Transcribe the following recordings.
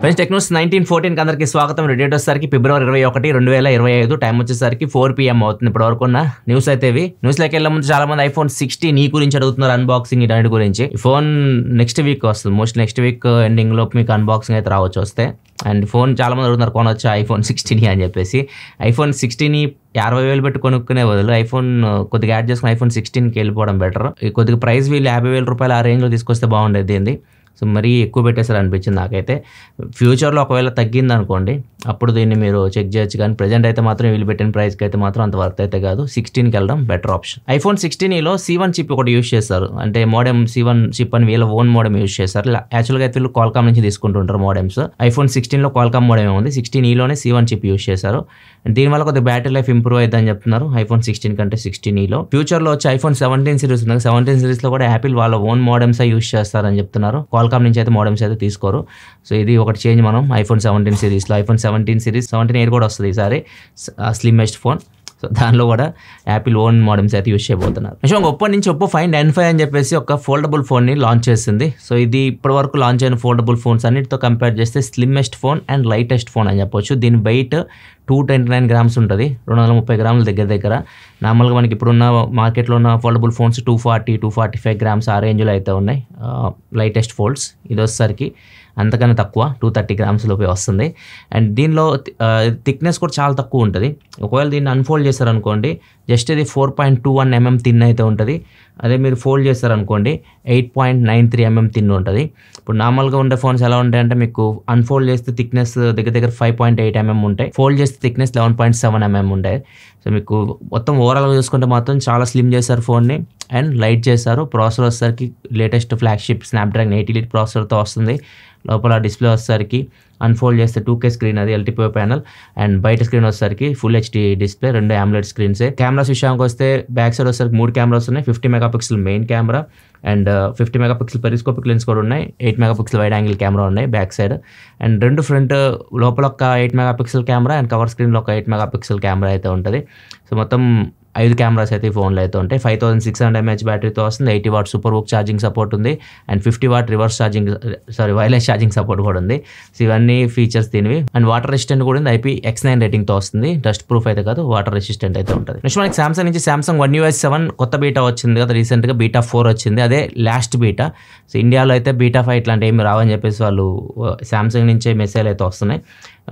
Friends Technos 1914 అందరికి స్వాగతం. Date వచ్చేసరికి ఫిబ్రవరి 21, 2025. టైం వచ్చేసరికి 4 PM అవుతుంది. ఇప్పటి వరకు ఉన్న న్యూస్ అయితే ఇవి. న్యూస్లోకి వెళ్ళే ముందు చాలా మంది iPhone 16 గురించి అడుగుతున్నారు, అన్బాక్సింగ్ ఇలాంటి గురించి. ఈ ఫోన్ నెక్స్ట్ వీక్ వస్తుంది, మోస్ట్లీ నెక్స్ట్ వీక్ ఎండింగ్ లోపు మీకు అన్బాక్సింగ్ అయితే రావచ్చు వస్తే. అండ్ ఫోన్ చాలా మంది అడుగుతున్నారు కొనొచ్చా iPhone 16 అని చెప్పేసి. iPhone 16 50,000 పెట్టి కొనుక్కునే బదులు ఐఫోన్ కొద్దిగా యాడ్ చేసుకుని iPhone 16కి వెళ్ళిపోవడం బెటర్. కొద్దిగా ప్రైస్ వీళ్ళు 50,000 రూపాయలు ఆ రేంజ్లో తీసుకొస్తే బాగుండేది ఏంది. సో మరీ ఎక్కువ పెట్టేసారు అనిపించింది నాకైతే. ఫ్యూచర్లో ఒకవేళ తగ్గింది అనుకోండి అప్పుడు దీన్ని మీరు చెక్ చేయొచ్చు, కానీ ప్రజెంట్ అయితే మాత్రం వీళ్ళు పెట్టిన ప్రైస్కి అయితే మాత్రం అంత వర్త్ అయితే కాదు. 16కి వెళ్ళడం better option. iPhone 16లో C1 chip ఒకటి యూస్ చేస్తారు, అంటే మోడెం C1 చిప్ అని వీళ్ళ ఓన్ మోడెం యూస్ చేస్తారు. యాక్చువల్గా అయితే వీళ్ళు Qualcomm నుంచి తీసుకుంటుంటారు మోడెమ్స్. iPhone 16లో Qualcomm మోడెం ఉంది, 16Eలోనే C1 చిప్ యూస్ చేశారు. దీనివల్ల కొద్దిగా బ్యాటరీ లైఫ్ ఇంప్రూవ్ అవుతుందని చెప్తున్నారు iPhone 16 కంటే 16Eలో. ఫ్యూచర్లో వచ్చి iPhone 17 సిరీస్ ఉంది, 17 సిరీస్లో కూడా యాపిల్ వాళ్ళ ఓన్ మోడెమ్స్ యూస్ చేస్తారని చెప్తున్నారు. Qualcomm నుంచి అయితే మోడెమ్స్ అయితే తీసుకోరు. సో ఇది ఒకటి చేంజ్ మనం iPhone 17 సిరీస్లో. iPhone 17 సిరీస్ 17 Air కూడా వస్తుంది ఈసారి, స్లిమ్మెస్ట్ ఫోన్. సో దానిలో కూడా యాపిల్ ఓన్ మోడెమ్స్ అయితే యూస్ చేయబోతున్నారు. ఒప్పో నుంచి ఒప్పో Find N5 అని చెప్పేసి ఒక ఫోల్డబుల్ ఫోన్ని లాంచ్ చేసింది. సో ఇది ఇప్పటి వరకు లాంచ్ అయిన ఫోల్డబుల్ ఫోన్స్ అన్నిటితో కంపేర్ చేస్తే slimmest phone and lightest phone అని చెప్పొచ్చు. దీని వెయిట్ 229 grams ఉంటుంది, 230 grams దగ్గర. నార్మల్గా మనకి ఇప్పుడున్న మార్కెట్లో ఉన్న ఫోల్డబుల్ ఫోన్స్ 240, 245 grams ఆ రేంజ్లో అయితే ఉన్నాయి లైటెస్ట్ ఫోల్డ్స్. ఇది వచ్చేసరికి అంతకన్నా తక్కువ 230 grams లోపే వస్తుంది. అండ్ దీనిలో థిక్నెస్ కూడా చాలా తక్కువ ఉంటుంది. ఒకవేళ దీన్ని అన్ఫోల్డ్ చేశారనుకోండి జస్ట్ ఇది 4.21 mm థిన్ అయితే ఉంటుంది. అదే మీరు ఫోల్డ్ చేస్తారనుకోండి 8.93 mm థిన్ ఉంటుంది. ఇప్పుడు నార్మల్గా ఉండే ఫోన్స్ ఎలా ఉంటాయంటే మీకు అన్ఫోల్డ్ చేస్తే థిక్నెస్ దగ్గర 5.8 mm ఉంటాయి, ఫోల్డ్ చేస్తే థిక్నెస్ 11.7 mm ఉంటాయి. సో మీకు మొత్తం ఓవరాల్గా చూసుకుంటే మాత్రం చాలా స్లిమ్ చేశారు ఫోన్ని అండ్ లైట్ చేశారు. ప్రాసెసర్ వచ్చేసరికి లేటెస్ట్ ఫ్లాగ్షిప్ స్నాప్డ్రాగన్ 8 Elite ప్రాసెసర్తో వస్తుంది. లోపల డిస్ప్లే వచ్చేసరికి అన్ఫోల్డ్ చేస్తే 2K స్క్రీన్, అది LTPO ప్యానల్. అండ్ బయట స్క్రీన్ వచ్చేసరికి ఫుల్ HD డిస్ప్లే, 2 AMOLED స్క్రీన్సే. కెమెరాస్ విషయానికి వస్తే బ్యాక్ సైడ్ వచ్చేసరికి 3 కెమెరాస్ ఉన్నాయి. 50 MP main camera and 50 MP periscopic lens కూడా ఉన్నాయి. 8 MP వైడ్ యాంగిల్ కెమెరా ఉన్నాయి బ్యాక్ సైడ్. అండ్ 2 ఫ్రంట్ లోపల ఒక 8 MP కెమెరా అండ్ కవర్ స్క్రీన్లో ఒక 8 MP కెమెరా అయితే ఉంటుంది. సో మొత్తం 5 కెమెరాస్ అయితే ఈ ఫోన్లో అయితే ఉంటాయి. 5600 mAh బ్యాటరీతో వస్తుంది. 80 watt super VOOC charging support ఉంది and 50 watt wireless charging support కూడా ఉంది. సో ఇవన్నీ ఫీచర్స్ దీనివి. అండ్ వాటర్ రెసిస్టెంట్ కూడా ఉంది, IP-X9 రేటింగ్తో వస్తుంది. డస్ట్ ప్రూఫ్ అయితే కాదు, వాటర్ రెసిస్టెంట్ అయితే ఉంటుంది. నెక్స్ట్ మనకి సామ్సంగ్ నుంచి Samsung One UI 7 కొత్త బీటా వచ్చింది కదా, రీసెంట్గా బీటా 4 వచ్చింది, అదే లాస్ట్ బీటా. సో ఇండియాలో అయితే బీటా 5 ఇట్లాంటి ఏమి రావని చెప్పేసి వాళ్ళు సామ్సంగ్ నుంచే మెసేజ్ అయితే వస్తున్నాయి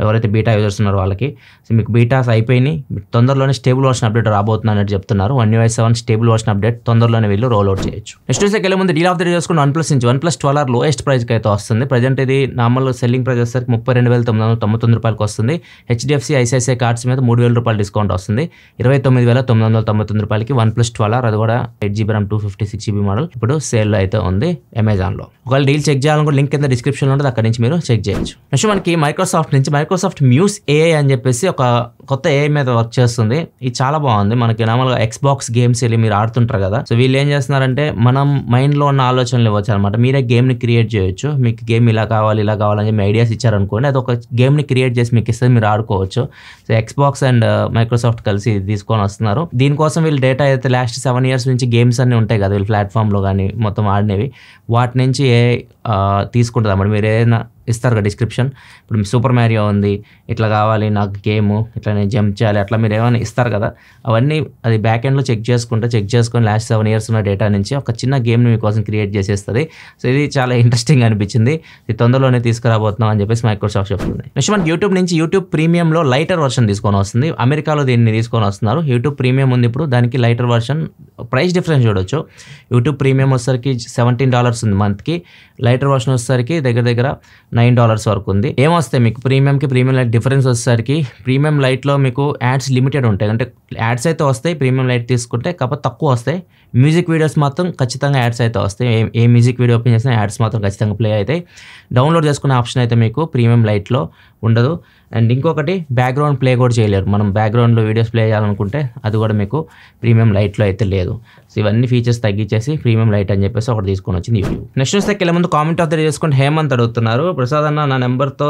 ఎవరైతే బీటా యూజర్స్ ఉన్నారో వాళ్ళకి. సో మీకు బీటాస్ అయిపోయినాయి, తొందరలోనే స్టేబుల్ వర్షన్ అప్డేట్ రాబోతుంది అన్నట్టు చెప్తున్నారు. One UI 7 stable version update తొందరలోనే వీళ్ళు రోల్ అవుట్ చేయొచ్చు. నెక్స్ట్ న్యూస్కి వెళ్ళే ముందు డీల్ ఆఫ్ ద డే చూసుకుని OnePlus నుంచి OnePlus 12R లోయెస్ట్ ప్రైస్కి అయితే వస్తుంది. ప్రజెంట్ ఇది నార్మల్ సెల్లింగ్ ప్రైస్ వచ్చేసరికి 32,999 రూపాయలకి వస్తుంది. HDFC ICICI కార్డ్స్ మీద 3,000 రూపాయలు డిస్కౌంట్ వస్తుంది. 29,999 రూపాయలకి OnePlus 12R, అది కూడా 8GB RAM 256GB మోడల్ ఇప్పుడు సేల్లో అయితే ఉంది అమెజాన్లో. ఒకవేళ డీల్ చెక్ చేయాలనుకుంటే లింక్ కింద డిస్క్రిప్షన్లో ఉంటుంది, అక్కడ నుంచి మీరు చెక్ చేయొచ్చు. నెక్స్ట్ మనకి మైక్రోసాఫ్ట్ Muse AI అని చెప్పేసి ఒక కొత్త AI మీద వర్క్ చేస్తుంది. ఇది చాలా బాగుంది. మనకి నార్మల్గా Xbox గేమ్స్ వెళ్ళి మీరు ఆడుతుంటారు కదా, సో వీళ్ళు ఏం చేస్తున్నారంటే మనం మైండ్లో ఉన్న ఆలోచనలు ఇవ్వచ్చు అనమాట. మీరే గేమ్ని క్రియేట్ చేయొచ్చు. మీకు గేమ్ ఇలా కావాలని చెప్పి ఐడియాస్ ఇచ్చారనుకోండి, అది ఒక గేమ్ని క్రియేట్ చేసి మీకు ఇస్తే మీరు ఆడుకోవచ్చు. సో Xbox అండ్ మైక్రోసాఫ్ట్ కలిసి తీసుకొని వస్తున్నారు. దీనికోసం వీళ్ళు డేటా అయితే లాస్ట్ 7 years నుంచి గేమ్స్ అన్నీ ఉంటాయి కదా వీళ్ళు ప్లాట్ఫామ్లో కానీ మొత్తం ఆడినవి, వాటి నుంచి తీసుకుంటుంది అన్నమాట. మీరు ఏదైనా ఇస్తారు కదా డిస్క్రిప్షన్, ఇప్పుడు సూపర్ మ్యారియో ఉంది, ఇట్లా కావాలి నాకు గేము, ఇట్లా నేను జంప్ చేయాలి, అట్లా మీరు ఏమైనా ఇస్తారు కదా, అవన్నీ అది బ్యాక్ ఎండ్లో చెక్ చేసుకొని లాస్ట్ 7 years ఉన్న డేటా నుంచి ఒక చిన్న గేమ్ని మీకోసం క్రియేట్ చేసేస్తుంది. సో ఇది చాలా ఇంట్రెస్టింగ్ అనిపించింది. ఇది తొందరలోనే తీసుకురాబోతున్నాం అని చెప్పేసి మైక్రోసాఫ్ట్ చెప్తుంది. నెక్స్ట్ మనకి యూట్యూబ్ నుంచి యూట్యూబ్ ప్రీమియంలో లైటర్ వర్షన్ తీసుకొని వస్తుంది. అమెరికాలో దీన్ని తీసుకొని వస్తున్నారు. యూట్యూబ్ ప్రీమియం ఉంది ఇప్పుడు, దానికి లైటర్ వర్షన్ ప్రైస్ డిఫరెన్స్ చూడొచ్చు. యూట్యూబ్ ప్రీమియం వచ్చేసరికి $17 ఉంది మంత్కి, లైటర్ వర్షన్ వచ్చేసరికి దగ్గర $9 వరకు ఉంది. ఏమొస్తాయి మీకు ప్రీమియం లైట్ డిఫరెన్స్ వచ్చేసరికి, ప్రీమియం లైట్లో మీకు యాడ్స్ లిమిటెడ్ ఉంటాయి, అంటే యాడ్స్ అయితే వస్తాయి ప్రీమియం లైట్ తీసుకుంటే, కాకపోతే తక్కువ వస్తాయి. మ్యూజిక్ వీడియోస్ మాత్రం ఖచ్చితంగా యాడ్స్ అయితే వస్తాయి. ఏ మ్యూజిక్ వీడియో ఓపెన్ చేసినా యాడ్స్ మాత్రం ఖచ్చితంగా ప్లే అవుతాయి. డౌన్లోడ్ చేసుకునే ఆప్షన్ అయితే మీకు ప్రీమియం లైట్లో ఉండదు. అండ్ ఇంకొకటి బ్యాక్గ్రౌండ్ ప్లే కూడా చేయలేరు. మనం బ్యాక్గ్రౌండ్లో వీడియోస్ ప్లే చేయాలనుకుంటే అది కూడా మీకు ప్రీమియం లైట్లో అయితే లేదు. సో ఇవన్నీ ఫీచర్స్ తగ్గించేసి ప్రీమియం లైట్ అని చెప్పేసి ఒకటి తీసుకొని వచ్చింది యూట్యూబ్. నెక్స్ట్ వస్తే వెళ్ళే ముందు కామెంట్ ఆఫ్ ద డే చేసుకుంటే హేమంత్ అడుగుతున్నారు, ప్రసాద్ అన్న నా నెంబర్తో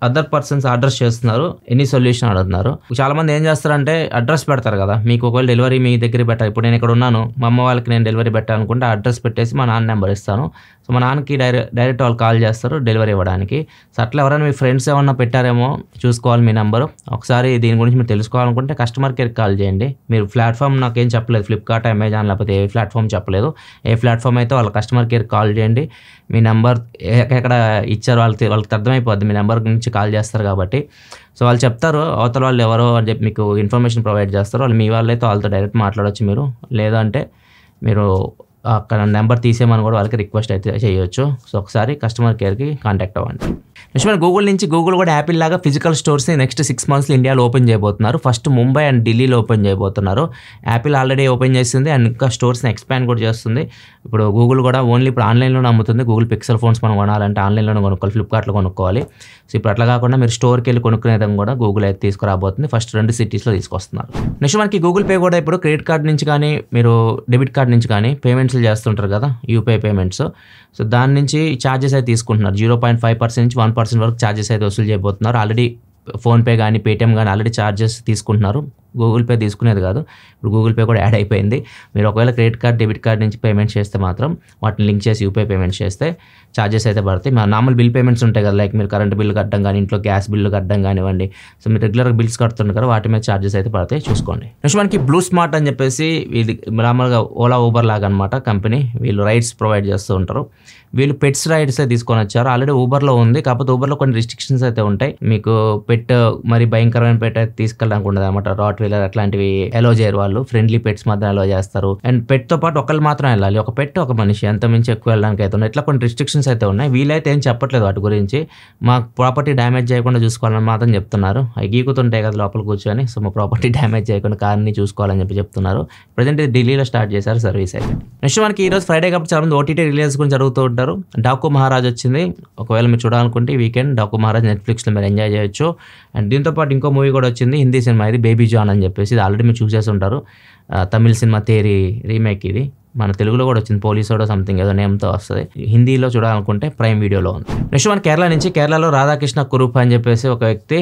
అదర్ పర్సన్స్ అడ్రస్ చేస్తున్నారు, ఎనీ సొల్యూషన్ అడుగుతున్నారు. చాలా మంది ఏం చేస్తారంటే అడ్రస్ పెడతారు కదా, మీకు ఒకవేళ డెలివరీ మీ దగ్గర పెట్టాలి. ఇప్పుడు నేను ఇక్కడ ఉన్నాను, మా అమ్మ వాళ్ళకి నేను డెలివరీ పెట్టాలనుకుంటే అడ్రస్ పెట్టేసి మా నాన్న నెంబర్ ఇస్తాను. సో మా నాన్నకి డైరెక్ట్ వాళ్ళు కాల్ చేస్తారు డెలివరీ ఇవ్వడానికి. సో అట్లా ఎవరైనా మీ ఫ్రెండ్స్ ఏమన్నా పెట్టారేమో చూసుకోవాలి మీ నెంబరు. ఒకసారి దీని గురించి మీరు తెలుసుకోవాలనుకుంటే కస్టమర్ కేర్కి కాల్ చేయండి. మీరు ప్లాట్ఫామ్ నాకేం చెప్పలేదు, ఫ్లిప్కార్ట్, అమెజాన్ లేకపోతే ఏ ప్లాట్ఫామ్ చెప్పలేదు. ఏ ప్లాట్ఫామ్ అయితే వాళ్ళ కస్టమర్ కేర్కి కాల్ చేయండి. మీ నెంబర్ ఎక్కడ ఇచ్చారో వాళ్ళకి అర్థమైపోద్ది, మీ నెంబర్ నుంచి కాల్ చేస్తారు కాబట్టి. సో వాళ్ళు చెప్తారు అవతల వాళ్ళు ఎవరో అని చెప్పి మీకు ఇన్ఫర్మేషన్ ప్రొవైడ్ చేస్తారు. వాళ్ళు మీ వాళ్ళైతే వాళ్ళతో డైరెక్ట్ మాట్లాడవచ్చు మీరు. లేదంటే మీరు అక్కడ నెంబర్ తీసేయమని కూడా వాళ్ళకి రిక్వెస్ట్ అయితే చేయొచ్చు. సో ఒకసారి కస్టమర్ కేర్కి కాంటాక్ట్ అవ్వండి. నెక్స్ట్ మన గూగుల్ కూడా యాపిల్ లాగా ఫిజికల్ స్టోర్స్ని నెక్స్ట్ 6 monthsలో ఇండియాలో ఓపెన్ చేయబోతున్నారు. ఫస్ట్ ముంబై అండ్ ఢిల్లీలో ఓపెన్ చేయబోతున్నారు. యాపిల్ ఆల్రెడీ ఓపెన్ చేసింది అండ్ ఇంకా స్టోర్స్ని ఎక్స్పాండ్ కూడా చేస్తుంది. ఇప్పుడు గూగుల్ కూడా ఓన్లీ ఇప్పుడు ఆన్లైన్లోనే అమ్ముతుంది. గూగుల్ పిక్సెల్ ఫోన్స్ మనం కొనాలంటే ఆన్లైన్లోనే కొనుక్కోవాలి, ఫ్లిప్కార్ట్లో కొనుక్కోవాలి. సో ఇప్పుడు అట్లా కాకుండా మీరు స్టోర్కి వెళ్ళి కొనుక్కునే విధంగా కూడా గూగుల్ అయితే తీసుకురాబోతుంది. ఫస్ట్ 2 cities తీసుకొస్తున్నారు. నెక్స్ట్ మనకి గూగుల్ పే కూడా ఇప్పుడు క్రెడిట్ కార్డ్ నుంచి కానీ మీరు డెబిట్ కార్డ్ నుంచి కానీ పేమెంట్స్ చేస్తుంటారు కదా, యూపీఐ పేమెంట్స్. సో దాని నుంచి ఛార్జెస్ అయితే తీసుకుంటున్నారు. 0.5% నుంచి 1% వరకు ఛార్జెస్ అయితే వసూలు చేయబోతున్నారు. ఆల్రెడీ ఫోన్పే కానీ పేటిఎం కానీ ఆల్రెడీ ఛార్జెస్ తీసుకుంటున్నారు. గూగుల్ పే తీసుకునేది కాదు, ఇప్పుడు గూగుల్ పే కూడా యాడ్ అయిపోయింది. మీరు ఒకవేళ క్రెడిట్ కార్డ్ డెబిట్ కార్డ్ నుంచి పేమెంట్స్ చేస్తే మాత్రం వాటిని లింక్ చేసి యూపీఐ పేమెంట్స్ చేస్తే ఛార్జెస్ అయితే పడతాయి. మా నార్మల్ బిల్ పేమెంట్స్ ఉంటాయి కదా, లైక్ మీరు కరెంట్ బిల్లు కట్టడం కానీ ఇంట్లో గ్యాస్ బిల్లు కట్టడం కానివ్వండి. సో మీరు రెగ్యులర్గా బిల్స్ కడుతుంటారు కదా, వాటి మీద ఛార్జెస్ అయితే పడతాయి, చూసుకోండి. నెక్స్ట్ మనకి బ్లూ స్మార్ట్ అని చెప్పేసి ఇది నార్మల్గా ఓలా ఊబర్ లాగా అనమాట కంపెనీ. వీళ్ళు రైడ్స్ ప్రొవైడ్ చేస్తూ ఉంటారు. వీళ్ళు పెట్స్ రైడ్స్ అయితే తీసుకొని వచ్చారు. ఆల్రెడీ ఊబర్లో ఉంది, కాకపోతే ఊబర్లో కొన్ని రిస్ట్రిక్షన్స్ అయితే ఉంటాయి. మీకు పెట్ మరి భయంకరమైన పెట్ అయితే తీసుకెళ్ళడానికి ఉండదు అనమాట. రాట్ వీలర్ అట్లాంటివి అలో చేయరు వాళ్ళు. ఫ్రెండ్లీ పెట్స్ మాత్రం అలో చేస్తారు. అండ్ పెట్తో పాటు ఒకళ్ళు మాత్రం వెళ్ళాలి, ఒక పెట్ ఒక మనిషి, అంత మించి ఎక్కువ వెళ్ళడానికి అయితే ఉన్నాయి. ఇట్లా కొన్ని రిస్ట్రిక్షన్స్ అయితే ఉన్నాయి. వీళ్ళైతే ఏం చెప్పట్లేదు వాటి గురించి. మా ప్రాపర్టీ డ్యామేజ్ చేయకుండా చూసుకోవాలని మాత్రం చెప్తున్నారు. అవి గీకుతుంటాయి కదా లోపల కూర్చొని. సో మా ప్రాపర్టీ డ్యామేజ్ చేయకుండా కార్ని చూసుకోవాలని చెప్పి చెప్తున్నారు. ప్రజెంట్ ఇది ఢిల్లీలో స్టార్ట్ చేశారు సర్వీస్ అయితే. నెక్స్ట్ మనకి ఈరోజు ఫ్రైడే కాబట్టి చాలా మంది ఓటీటీ రిలీజ్ గురించి జరుగుతూ ఉంటారు. డాకు మహారాజ్ వచ్చింది. ఒకవేళ మీరు చూడాలనుకుంటే వీకెండ్ డాకు మహారాజ్ నెట్ఫ్లిక్స్లో మీరు ఎంజాయ్ చేయొచ్చు. అండ్ దీంతో పాటు ఇంకో మూవీ కూడా వచ్చింది, హిందీ సినిమా, ఇది బేబీ జాన్ అని చెప్పేసి. ఇది ఆల్రెడీ మీరు చూసేసి ఉంటారు. తమిళ సినిమా తేరీ రీమేక్ ఇది. మన తెలుగులో కూడా వచ్చింది, పోలీసోడో సంథింగ్ ఏదో నేమ్తో వస్తుంది. హిందీలో చూడాలనుకుంటే ప్రైమ్ వీడియోలో ఉంది. నెక్స్ట్ మన కేరళ నుంచి, కేరళలో రాధాకృష్ణ కురూప్ అని చెప్పేసి ఒక వ్యక్తి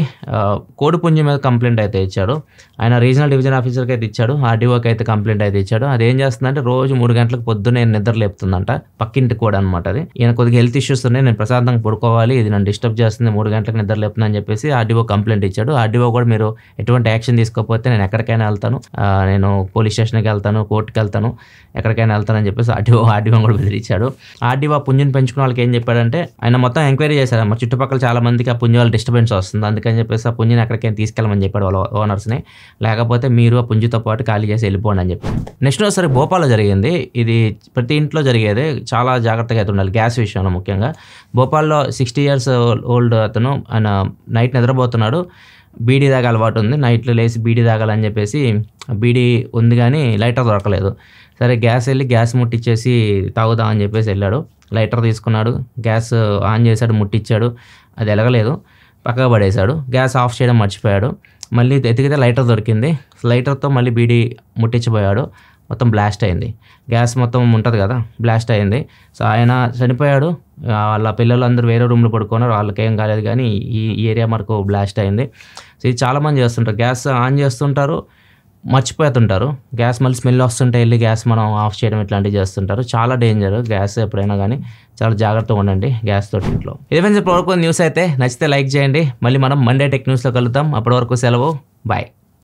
కోడిపుంజి మీద కంప్లైంట్ అయితే ఇచ్చాడు. ఆయన రీజనల్ డివిజన్ ఆఫీసర్కి అయితే ఇచ్చాడు, ఆర్డీఓకి అయితే కంప్లైంట్ అయితే ఇచ్చాడు. అది ఏం చేస్తుందంటే రోజు 3 గంటలకు పొద్దున్నే నిద్ర లేపుతుందంట. పక్కింటి కూడా అనమాట అది. ఈయన కొద్దిగా హెల్త్ ఇష్యూస్ ఉన్నాయి, నేను ప్రశాంతంగా పడుకోవాలి, ఇది నన్ను డిస్టర్బ్ చేస్తుంది, 3 గంటలకు నిద్ర లేపుతుందని చెప్పేసి ఆర్డీఓ కంప్లైంట్ ఇచ్చాడు. ఆర్డీఓ కూడా మీరు ఎటువంటి యాక్షన్ తీసుకోకపోతే నేను ఎక్కడికైనా వెళ్తాను, నేను పోలీస్ స్టేషన్కి వెళ్తాను, కోర్టుకి వెళ్తాను, ఎక్కడికైనా వెళ్తానని చెప్పేసి ఆర్డీఓ కూడా బెదిరించాడు. ఆర్డీఓ పుంజుని పెంచుకున్న వాళ్ళకి ఏం చెప్పాడంటే, ఆయన మొత్తం ఎంక్వైరీ చేశారన్నమాట. చుట్టుపక్కల చాలా మందికి ఆ పుంజు వాళ్ళ డిస్టర్బెన్స్ వస్తుంది, అందుకని చెప్పేసి ఆ పుంజుని ఎక్కడికైనా తీసుకెళ్ళమని చెప్పాడు వాళ్ళ ఓనర్స్ని. లేకపోతే మీరు ఆ పుంజుతో పాటు ఖాళీ చేసి వెళ్ళిపోండి అని చెప్పాడు. నెక్స్ట్ ఒకసారి భోపాల్లో జరిగింది. ఇది ప్రతి ఇంట్లో జరిగేది, చాలా జాగ్రత్తగా అయితే ఉండాలి గ్యాస్ విషయంలో ముఖ్యంగా. భోపాల్లో 60 years ఓల్డ్ అతను, ఆయన నైట్ నిద్రపోతున్నాడు. బీడీ తాగే అలవాటు ఉంది, నైట్లో లేచి బీడీ తాగాలని చెప్పేసి బీడీ ఉంది కానీ లైటర్ దొరకలేదు. సరే గ్యాస్ ముట్టించేసి తాగుదామని చెప్పేసి వెళ్ళాడు. లైటర్ తీసుకున్నాడు, గ్యాస్ ఆన్ చేశాడు, ముట్టించాడు, అది ఎలగలేదు, పక్కకు పడేశాడు. గ్యాస్ ఆఫ్ చేయడం మర్చిపోయాడు. మళ్ళీ ఎతికితే లైటర్ దొరికింది. లైటర్తో మళ్ళీ బీడీ ముట్టించిపోయాడు. మొత్తం బ్లాస్ట్ అయింది. గ్యాస్ మొత్తం ఉంటుంది కదా, బ్లాస్ట్ అయింది. సో ఆయన చనిపోయాడు. వాళ్ళ పిల్లలు అందరూ వేరే రూమ్లో పడుకున్నారు, వాళ్ళకేం కాలేదు. కానీ ఈ ఏరియా మనకు బ్లాస్ట్ అయింది. సో ఇది చాలామంది చేస్తుంటారు, గ్యాస్ ఆన్ చేస్తుంటారు, మర్చిపోతుంటారు. గ్యాస్ మళ్ళీ స్మెల్ వస్తుంటే వెళ్ళి గ్యాస్ మనం ఆఫ్ చేయడం ఇట్లాంటివి చేస్తుంటారు. చాలా డేంజర్ గ్యాస్ ఎప్పుడైనా కానీ, చాలా జాగ్రత్తగా ఉండండి గ్యాస్ తోటి ఇంట్లో. ఇదే ఇప్పటివరకు న్యూస్ అయితే నచ్చితే లైక్ చేయండి. మళ్ళీ మనం మండే టెక్ న్యూస్లో కలుద్దాం. అప్పటి వరకు సెలవు, బాయ్.